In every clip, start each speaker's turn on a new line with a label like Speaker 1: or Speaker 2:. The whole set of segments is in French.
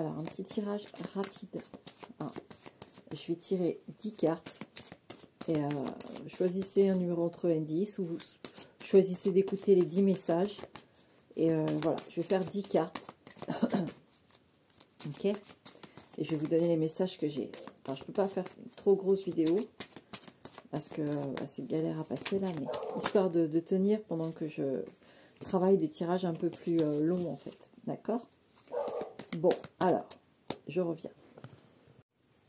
Speaker 1: Alors, un petit tirage rapide. Hein. Je vais tirer 10 cartes. Et choisissez un numéro entre 1 et 10. Ou vous choisissez d'écouter les 10 messages. Et voilà, je vais faire 10 cartes. Ok. Et je vais vous donner les messages que j'ai. Alors, je ne peux pas faire une trop grosse vidéo. Parce que c'est galère à passer là. Mais histoire de tenir pendant que je travaille des tirages un peu plus longs en fait. D'accord? Bon, alors, je reviens.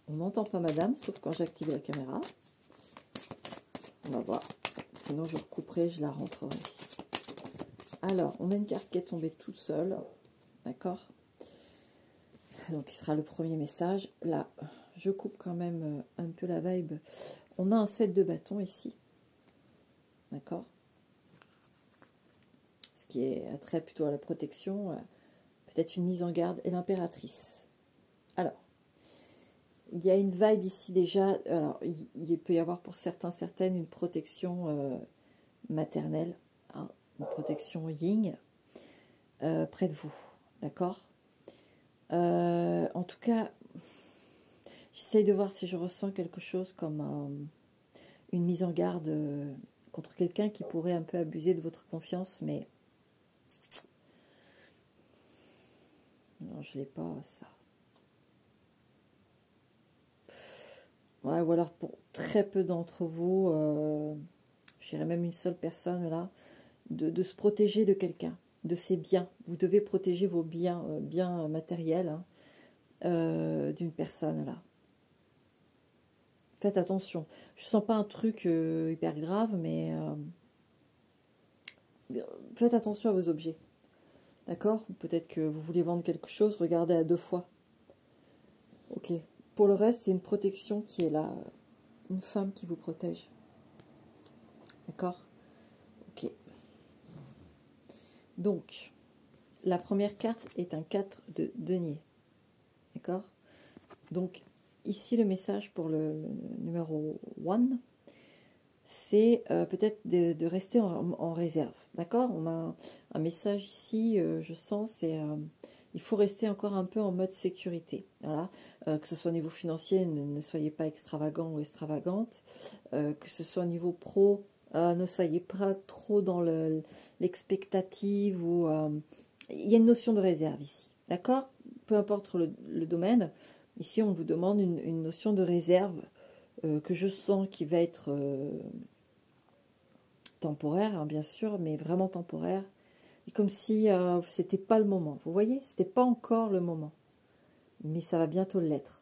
Speaker 1: On n'entend pas madame, sauf quand j'active la caméra. On va voir. Sinon, je recouperai, je la rentrerai. Alors, on a une carte qui est tombée toute seule. D'accord? Donc, il sera le premier message. Là, je coupe quand même un peu la vibe. On a un 7 de bâton ici. D'accord? Ce qui est attrait plutôt à la protection. Peut-être une mise en garde. Et l'impératrice. Alors, il y a une vibe ici déjà. Alors, il peut y avoir pour certaines une protection maternelle. Hein, une protection yin. Près de vous. D'accord? En tout cas, j'essaye de voir si je ressens quelque chose comme une mise en garde contre quelqu'un qui pourrait un peu abuser de votre confiance, mais non, je ne l'ai pas, ça. Ouais, ou alors pour très peu d'entre vous, je dirais même une seule personne là, de se protéger de quelqu'un, de ses biens. Vous devez protéger vos biens, biens matériels hein, d'une personne là. Faites attention. Je ne sens pas un truc hyper grave, mais faites attention à vos objets. D'accord? Peut-être que vous voulez vendre quelque chose, regardez à 2 fois. Ok. Pour le reste, c'est une protection qui est là. Une femme qui vous protège. D'accord? Ok. Donc, la première carte est un 4 de denier. D'accord? Donc, ici, le message pour le numéro 1, c'est peut-être de rester en réserve. D'accord? On a un message ici, je sens, c'est il faut rester encore un peu en mode sécurité. Voilà. Que ce soit au niveau financier, ne soyez pas extravagant ou extravagante. Que ce soit au niveau pro, ne soyez pas trop dans l'expectative ou il y a une notion de réserve ici. D'accord? Peu importe le domaine. Ici, on vous demande une notion de réserve que je sens qui va être temporaire, hein, bien sûr, mais vraiment temporaire. Et comme si c'était pas le moment. Vous voyez, c'était pas encore le moment. Mais ça va bientôt l'être.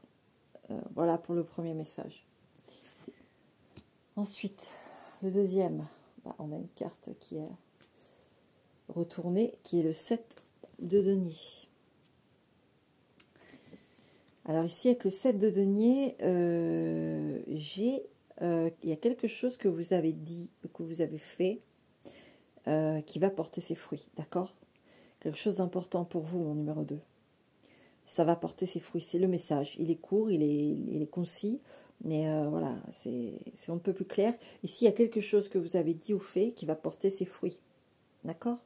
Speaker 1: Voilà pour le premier message. Ensuite, le deuxième, on a une carte qui est retournée, qui est le 7 de denier. Alors ici, avec le 7 de denier, il y a quelque chose que vous avez dit, que vous avez fait, qui va porter ses fruits, d'accord? Quelque chose d'important pour vous, mon numéro 2. Ça va porter ses fruits, c'est le message. Il est court, il est concis, mais voilà, c'est on ne peut plus clair. Ici, il y a quelque chose que vous avez dit ou fait qui va porter ses fruits, d'accord?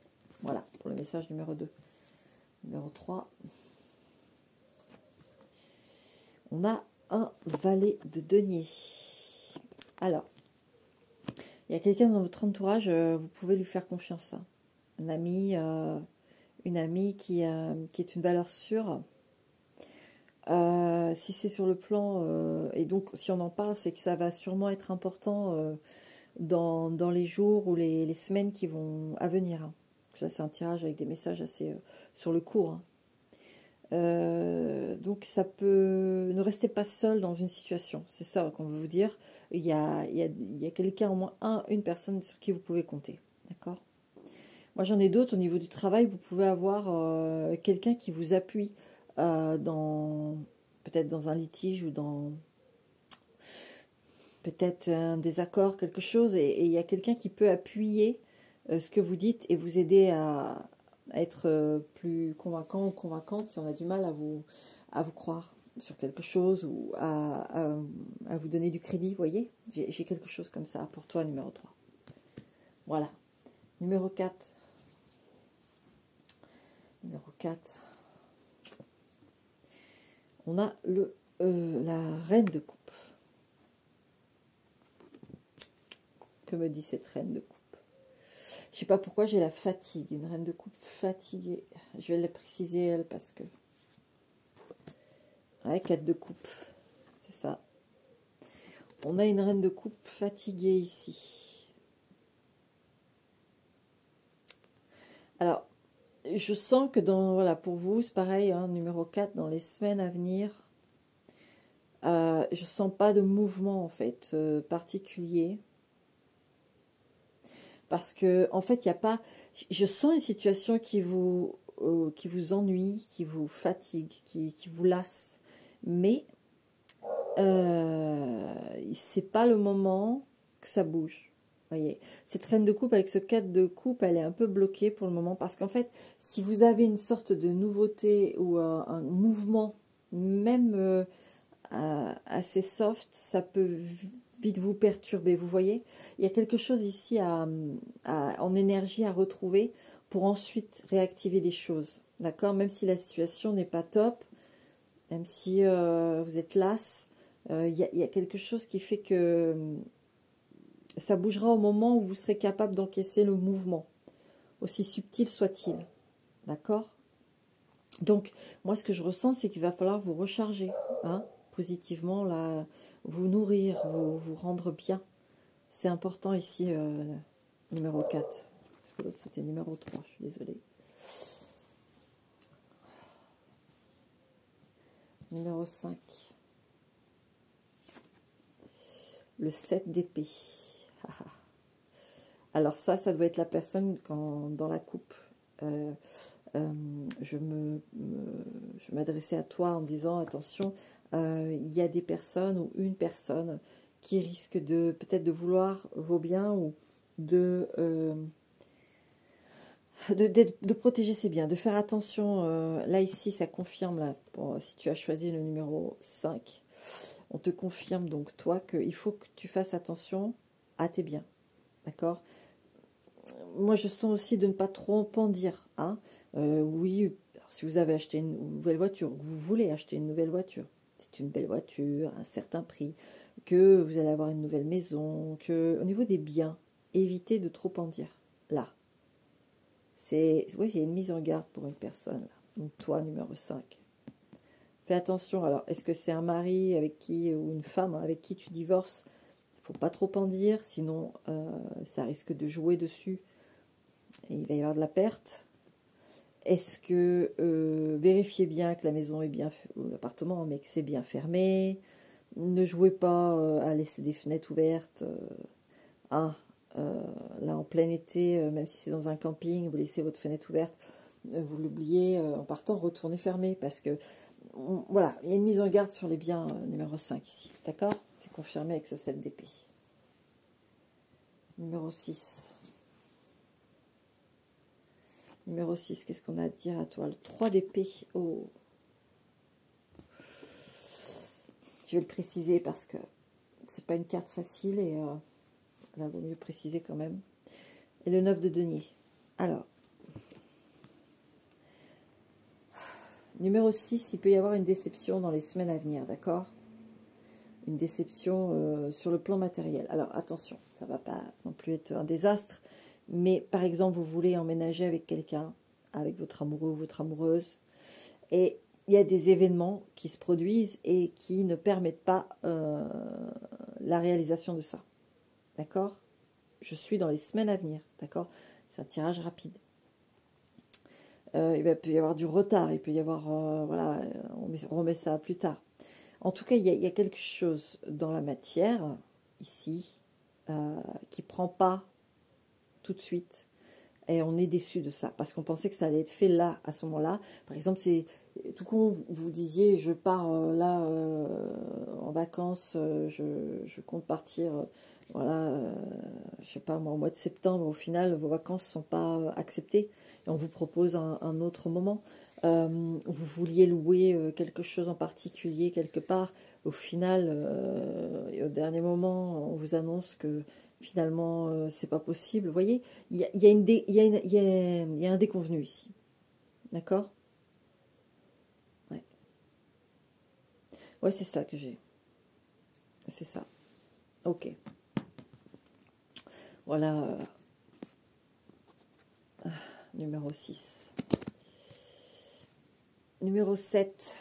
Speaker 1: Voilà, pour le message numéro 2. Numéro 3. On a un valet de denier. Alors, il y a quelqu'un dans votre entourage, vous pouvez lui faire confiance. Hein. Un ami, une amie qui est une valeur sûre. Si c'est sur le plan, et donc si on en parle, c'est que ça va sûrement être important dans les jours ou les semaines qui vont à venir. Hein. Ça, c'est un tirage avec des messages assez sur le court. Hein. Donc ça peut... Ne restez pas seul dans une situation. C'est ça qu'on veut vous dire. Il y a quelqu'un, au moins une personne sur qui vous pouvez compter. D'accord? Moi, j'en ai d'autres au niveau du travail. Vous pouvez avoir quelqu'un qui vous appuie dans... Peut-être dans un litige ou dans... Peut-être un désaccord, quelque chose. Et il y a quelqu'un qui peut appuyer ce que vous dites et vous aider à être plus convaincant ou convaincante si on a du mal à vous croire sur quelque chose ou à vous donner du crédit, vous voyez. J'ai quelque chose comme ça pour toi, numéro 3. Voilà. Numéro 4. Numéro 4. On a la reine de coupe. Que me dit cette reine de coupe? Je sais pas pourquoi j'ai la fatigue. Une reine de coupe fatiguée. Je vais la préciser, elle, parce que... Ouais, 4 de coupe. C'est ça. On a une reine de coupe fatiguée ici. Alors, je sens que voilà, pour vous, c'est pareil, hein, numéro 4, dans les semaines à venir, je sens pas de mouvement, en fait, particulier. Parce que, en fait, il n'y a pas... Je sens une situation qui vous ennuie, qui vous fatigue, qui vous lasse. Mais, c'est pas le moment que ça bouge. Voyez, cette reine de coupe avec ce 4 de coupe, elle est un peu bloquée pour le moment. Parce qu'en fait, si vous avez une sorte de nouveauté ou un mouvement, même assez soft, ça peut vite vous perturber. Vous voyez, il y a quelque chose ici en énergie à retrouver pour ensuite réactiver des choses. D'accord? Même si la situation n'est pas top, même si vous êtes lasse, il y a quelque chose qui fait que ça bougera au moment où vous serez capable d'encaisser le mouvement, aussi subtil soit-il. D'accord? Donc, moi, ce que je ressens, c'est qu'il va falloir vous recharger, hein, positivement, là, vous nourrir, vous rendre bien. C'est important ici, numéro 4. Parce que l'autre, c'était numéro 3, je suis désolée. Numéro 5. Le 7 d'épée. Alors ça doit être la personne dans la coupe. Je m'adressais à toi en disant, attention, il y a des personnes ou une personne qui risque peut-être de vouloir vos biens ou de protéger ses biens, de faire attention. Là, ici, ça confirme, là, si tu as choisi le numéro 5, on te confirme donc, toi, qu'il faut que tu fasses attention à tes biens. D'accord? Moi, je sens aussi de ne pas trop en dire. Hein. Oui, si vous avez acheté une nouvelle voiture, vous voulez acheter une nouvelle voiture, c'est une belle voiture, un certain prix, que vous allez avoir une nouvelle maison, que au niveau des biens, évitez de trop en dire. Là. Oui, il y a une mise en garde pour une personne. Là. Donc, toi, numéro 5. Fais attention. Alors, est-ce que c'est un mari avec qui, ou une femme avec qui tu divorces? Il ne faut pas trop en dire, sinon ça risque de jouer dessus. Et il va y avoir de la perte. Est-ce que vérifiez bien que la maison est bien, ou l'appartement, mais que c'est bien fermé. Ne jouez pas à laisser des fenêtres ouvertes. Là, en plein été, même si c'est dans un camping, vous laissez votre fenêtre ouverte, vous l'oubliez, en partant, retournez fermer. Parce que, voilà, il y a une mise en garde sur les biens numéro 5 ici. D'accord? C'est confirmé avec ce 7 d'épée. Numéro 6. Numéro 6, qu'est-ce qu'on a à dire à toi? Le 3 d'épée. Oh. Je vais le préciser parce que c'est pas une carte facile et là, il vaut mieux préciser quand même. Et le 9 de denier. Alors, numéro 6, il peut y avoir une déception dans les semaines à venir, d'accord? Une déception sur le plan matériel. Alors, attention, ça ne va pas non plus être un désastre, mais par exemple, vous voulez emménager avec quelqu'un, avec votre amoureux ou votre amoureuse, et il y a des événements qui se produisent et qui ne permettent pas la réalisation de ça. D'accord? Je suis dans les semaines à venir, d'accord? C'est un tirage rapide. Il peut y avoir du retard, il peut y avoir, voilà, on remet ça plus tard. En tout cas, il y a quelque chose dans la matière, ici, qui ne prend pas tout de suite. Et on est déçu de ça, parce qu'on pensait que ça allait être fait là, à ce moment-là. Par exemple, c'est tout con, vous disiez, je pars là en vacances, je compte partir, voilà, je sais pas moi, au mois de septembre. Au final, vos vacances ne sont pas acceptées et on vous propose un autre moment. Vous vouliez louer quelque chose en particulier quelque part. Au final, au dernier moment, on vous annonce que finalement, c'est pas possible. Vous voyez, il y a un déconvenu ici. D'accord? Ouais. Ouais, c'est ça que j'ai. C'est ça. Ok. Voilà. Numéro 6. Numéro 7.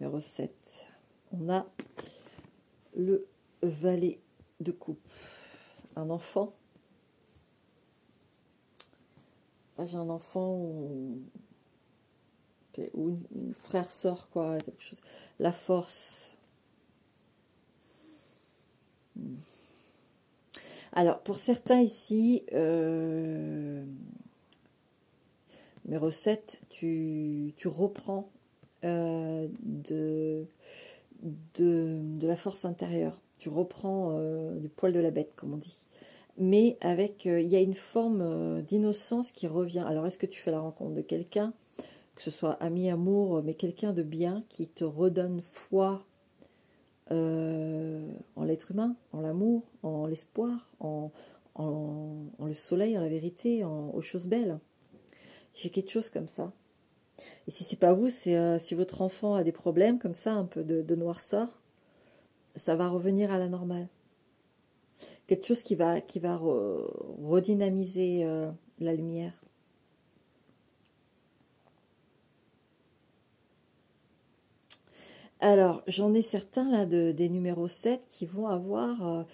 Speaker 1: Numéro 7. On a le valet de coupe. Un enfant. J'ai un enfant ou une frère sœur, quoi, quelque chose. La force. Alors, pour certains ici, numéro 7, tu reprends de la force intérieure. Tu reprends du poil de la bête, comme on dit. Mais avec, il y a une forme d'innocence qui revient. Alors, est-ce que tu fais la rencontre de quelqu'un, que ce soit ami, amour, mais quelqu'un de bien qui te redonne foi en l'être humain, en l'amour, en l'espoir, en le soleil, en la vérité, aux choses belles. J'ai quelque chose comme ça. Et si c'est pas vous, c'est si votre enfant a des problèmes comme ça, un peu de noirceur, ça va revenir à la normale. Quelque chose qui va redynamiser la lumière. Alors, j'en ai certains là des numéros 7 qui vont avoir...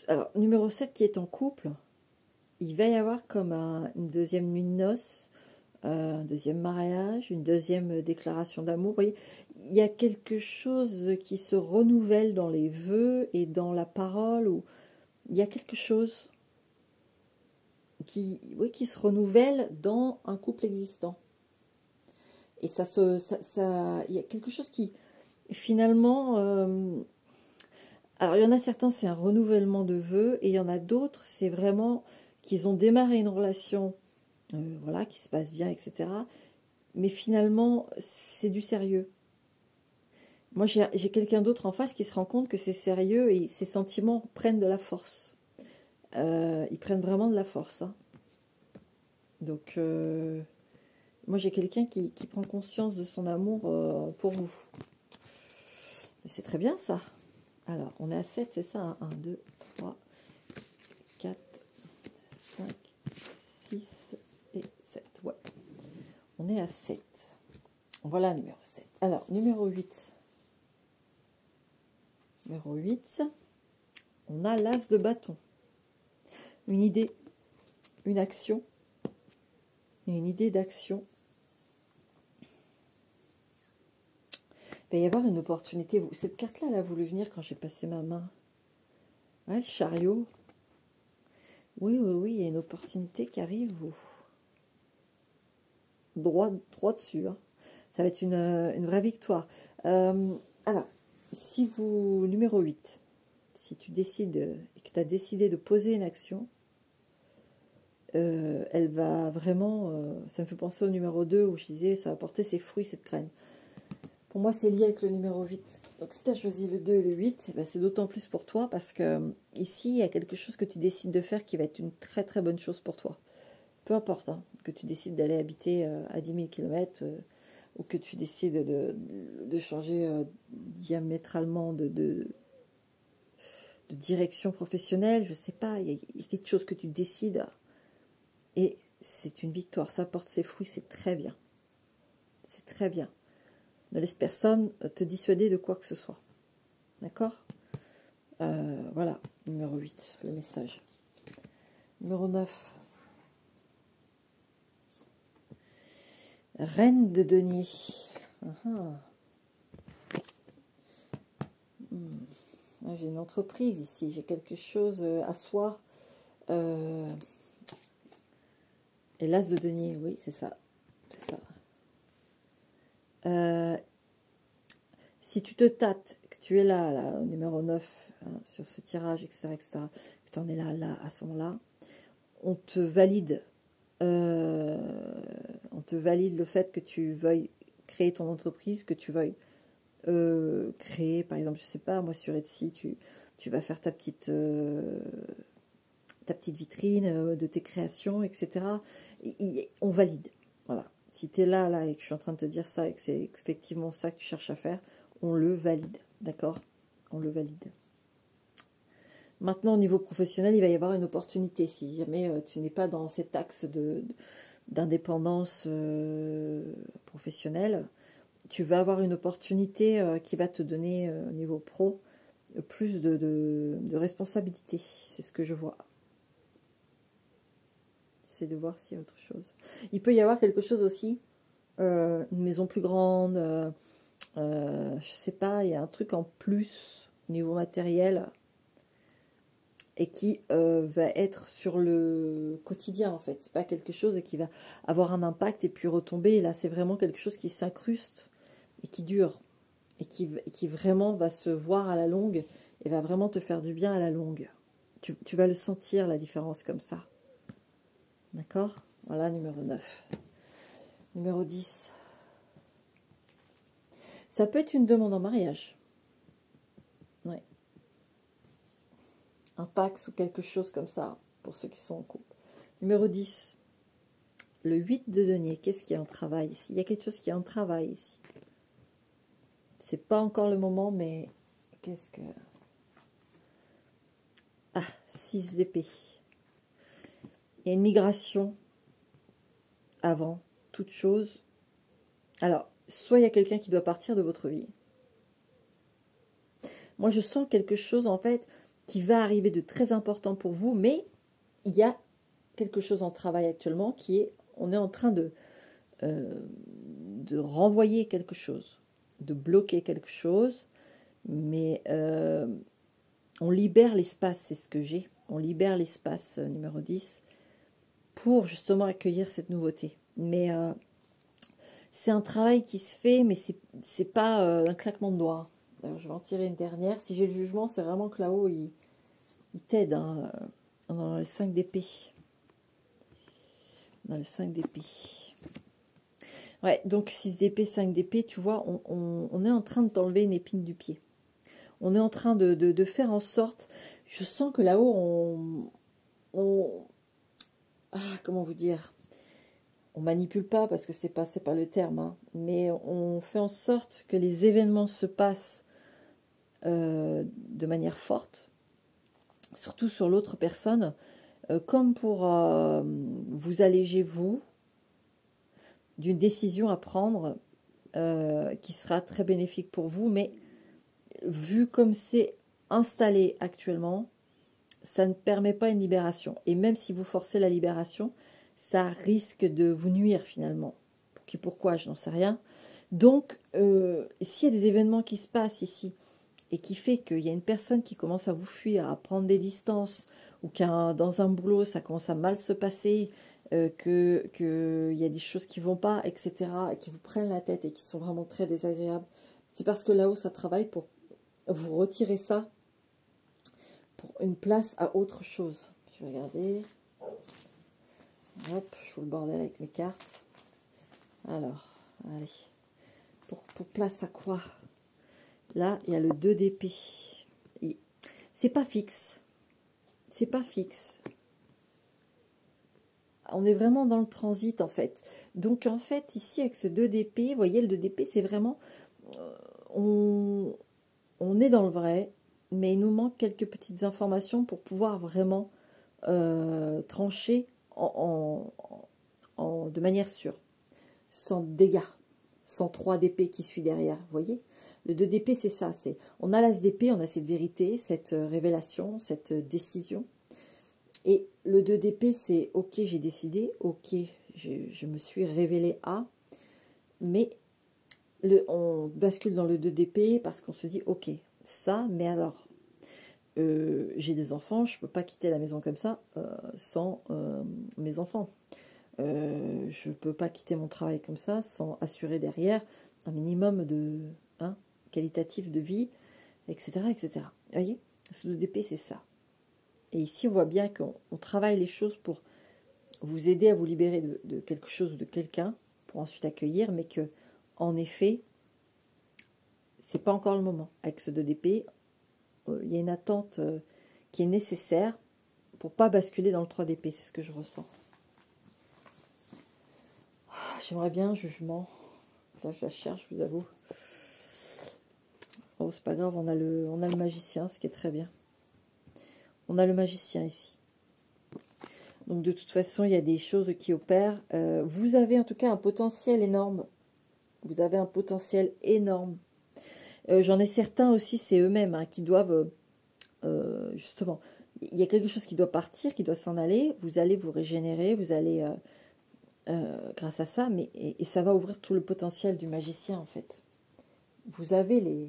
Speaker 1: alors, numéro 7 qui est en couple, il va y avoir comme une deuxième nuit de noces, un deuxième mariage, une deuxième déclaration d'amour. Vous voyez, il y a quelque chose qui se renouvelle dans les vœux et dans la parole. Où il y a quelque chose qui se renouvelle dans un couple existant. Et il y a quelque chose qui, finalement... alors, il y en a certains, c'est un renouvellement de vœux, et il y en a d'autres, c'est vraiment qu'ils ont démarré une relation, voilà, qui se passe bien, etc. Mais finalement, c'est du sérieux. Moi, j'ai quelqu'un d'autre en face qui se rend compte que c'est sérieux et ses sentiments prennent de la force. Ils prennent vraiment de la force. Hein. Donc, moi, j'ai quelqu'un qui prend conscience de son amour pour vous. C'est très bien, ça. Alors, on est à 7, c'est ça, hein. 1, 2, 3, 4, 5, 6 et 7. Ouais. On est à 7. Voilà, numéro 7. Alors, numéro 8. Numéro 8, on a l'as de bâton. Une idée, une action, une idée d'action. Il va y avoir une opportunité. Cette carte-là, elle a voulu venir quand j'ai passé ma main. Ah, le chariot. Oui, il y a une opportunité qui arrive. Droit dessus. Hein. Ça va être une vraie victoire. Alors, si vous, numéro 8, si tu décides et que tu as décidé de poser une action, elle va vraiment, ça me fait penser au numéro 2 où je disais ça va porter ses fruits, cette graine. Pour moi, c'est lié avec le numéro 8. Donc, si tu as choisi le 2 et le 8, ben, c'est d'autant plus pour toi parce que ici, il y a quelque chose que tu décides de faire qui va être une très très bonne chose pour toi. Peu importe, hein, que tu décides d'aller habiter à 10 000 km ou que tu décides de changer diamétralement de direction professionnelle, je sais pas, il y a quelque chose que tu décides et c'est une victoire, ça porte ses fruits, c'est très bien. C'est très bien. Ne laisse personne te dissuader de quoi que ce soit. D'accord ? Voilà, numéro 8, le message. Numéro 9. Reine de denier. J'ai une entreprise ici, j'ai quelque chose à soi. Et l'as de denier, oui, c'est ça. C'est ça. Si tu te tâtes, que tu es là au numéro 9, hein, sur ce tirage, etc., que tu en es là, à ce moment-là, on te valide. On te valide le fait que tu veuilles créer ton entreprise, que tu veuilles créer, par exemple, je sais pas, moi sur Etsy, tu vas faire ta petite vitrine de tes créations, etc. On valide. Voilà. Si tu es là, et que je suis en train de te dire ça, et que c'est effectivement ça que tu cherches à faire, on le valide, d'accord? On le valide. Maintenant, au niveau professionnel, il va y avoir une opportunité. Si jamais tu n'es pas dans cet axe d'indépendance professionnelle, tu vas avoir une opportunité qui va te donner, au niveau pro, plus de responsabilité. C'est ce que je vois. J'essaie de voir s'il y a autre chose. Il peut y avoir quelque chose aussi, une maison plus grande, je sais pas, il y a un truc en plus au niveau matériel et qui va être sur le quotidien en fait. C'est pas quelque chose qui va avoir un impact et puis retomber. Et là, c'est vraiment quelque chose qui s'incruste et qui dure et qui vraiment va se voir à la longue et va vraiment te faire du bien à la longue. Tu vas le sentir, la différence comme ça. D'accord? Voilà, numéro 9. Numéro 10. Ça peut être une demande en mariage. Ouais. Un pax ou quelque chose comme ça, pour ceux qui sont en couple. Numéro 10. Le 8 de denier. Qu'est-ce qui est en travail ici? Il y a quelque chose qui est en travail ici. C'est pas encore le moment, mais qu'est-ce que... Ah, 6 d'épée. Il y a une migration avant toute chose. Alors, soit il y a quelqu'un qui doit partir de votre vie. Moi, je sens quelque chose, en fait, qui va arriver de très important pour vous, mais il y a quelque chose en travail actuellement qui est... On est en train de renvoyer quelque chose, de bloquer quelque chose, mais on libère l'espace, c'est ce que j'ai. On libère l'espace, numéro 10, pour justement accueillir cette nouveauté. Mais c'est un travail qui se fait, mais c'est pas un claquement de doigts. Alors, je vais en tirer une dernière. Si j'ai le jugement, c'est vraiment que là-haut, il t'aide hein, dans le 5 d'épée. Dans le 5 d'épée. Ouais, donc 6 d'épée, 5 d'épée, tu vois, on est en train de t'enlever une épine du pied. On est en train de faire en sorte... Je sens que là-haut, comment vous dire? On manipule pas parce que c'est pas le terme, hein, mais on fait en sorte que les événements se passent de manière forte, surtout sur l'autre personne, comme pour vous alléger, vous, d'une décision à prendre qui sera très bénéfique pour vous, mais vu comme c'est installé actuellement, ça ne permet pas une libération. Et même si vous forcez la libération, ça risque de vous nuire finalement. Pourquoi, je n'en sais rien. Donc, s'il y a des événements qui se passent ici, et qui fait qu'il y a une personne qui commence à vous fuir, à prendre des distances, ou dans un boulot, ça commence à mal se passer, qu'il y a des choses qui ne vont pas, etc., et qui vous prennent la tête et qui sont vraiment très désagréables, c'est parce que là-haut, ça travaille pour vous retirer ça pour une place à autre chose. Je vais regarder. Hop, je fous le bordel avec mes cartes. Alors, allez. Pour place à quoi? Là, il y a le 2 d'épée. C'est pas fixe. C'est pas fixe. On est vraiment dans le transit, en fait. Donc, en fait, ici, avec ce 2 d'épée, vous voyez, le 2 d'épée, c'est vraiment... on est dans le vrai, mais il nous manque quelques petites informations pour pouvoir vraiment trancher de manière sûre, sans dégâts, sans 3 d'épée qui suit derrière, vous voyez. Le 2 d'épée, c'est ça, on a l'as d'épée, on a cette vérité, cette révélation, cette décision. Et le 2 d'épée, c'est ok, j'ai décidé, ok, je me suis révélée à, mais on bascule dans le 2 d'épée parce qu'on se dit ok, ça, mais alors, j'ai des enfants, je ne peux pas quitter la maison comme ça sans mes enfants. Je ne peux pas quitter mon travail comme ça sans assurer derrière un minimum de qualitatif de vie, etc. etc. Vous voyez, ce 2 d'épée, c'est ça. Et ici, on voit bien qu'on travaille les choses pour vous aider à vous libérer de quelque chose ou de quelqu'un, pour ensuite accueillir, mais que, en effet, c'est pas encore le moment. Avec ce 2 d'épée, il y a une attente qui est nécessaire pour pas basculer dans le 3 d'épée, c'est ce que je ressens. j'aimerais bien un jugement. Là, je la cherche, je vous avoue. Oh, c'est pas grave, on a le magicien, ce qui est très bien. On a le magicien ici. Donc, de toute façon, il y a des choses qui opèrent. Vous avez en tout cas un potentiel énorme. Vous avez un potentiel énorme. J'en ai certains aussi, c'est eux-mêmes hein, qui doivent, justement, il y a quelque chose qui doit partir, qui doit s'en aller. Vous allez vous régénérer, vous allez, grâce à ça, et ça va ouvrir tout le potentiel du magicien, en fait. Vous avez les...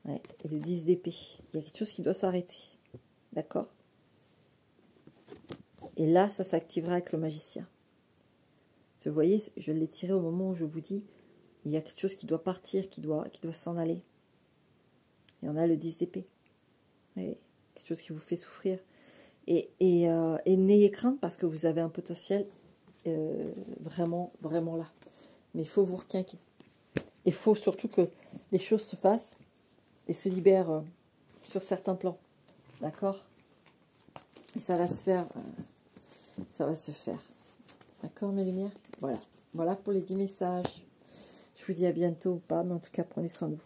Speaker 1: Ouais, et le 10 d'épée. Il y a quelque chose qui doit s'arrêter. D'accord? Et là, ça s'activera avec le magicien. Vous voyez, je l'ai tiré au moment où je vous dis, il y a quelque chose qui doit partir, qui doit s'en aller. Et on a le 10 d'épée. Ouais, quelque chose qui vous fait souffrir. Et n'ayez crainte parce que vous avez un potentiel vraiment, vraiment là. Mais il faut vous requinquer. Il faut surtout que les choses se fassent et se libèrent sur certains plans. D'accord? Et ça va se faire. Ça va se faire. D'accord, mes lumières? Voilà. Voilà pour les 10 messages. Je vous dis à bientôt ou pas, mais en tout cas, prenez soin de vous.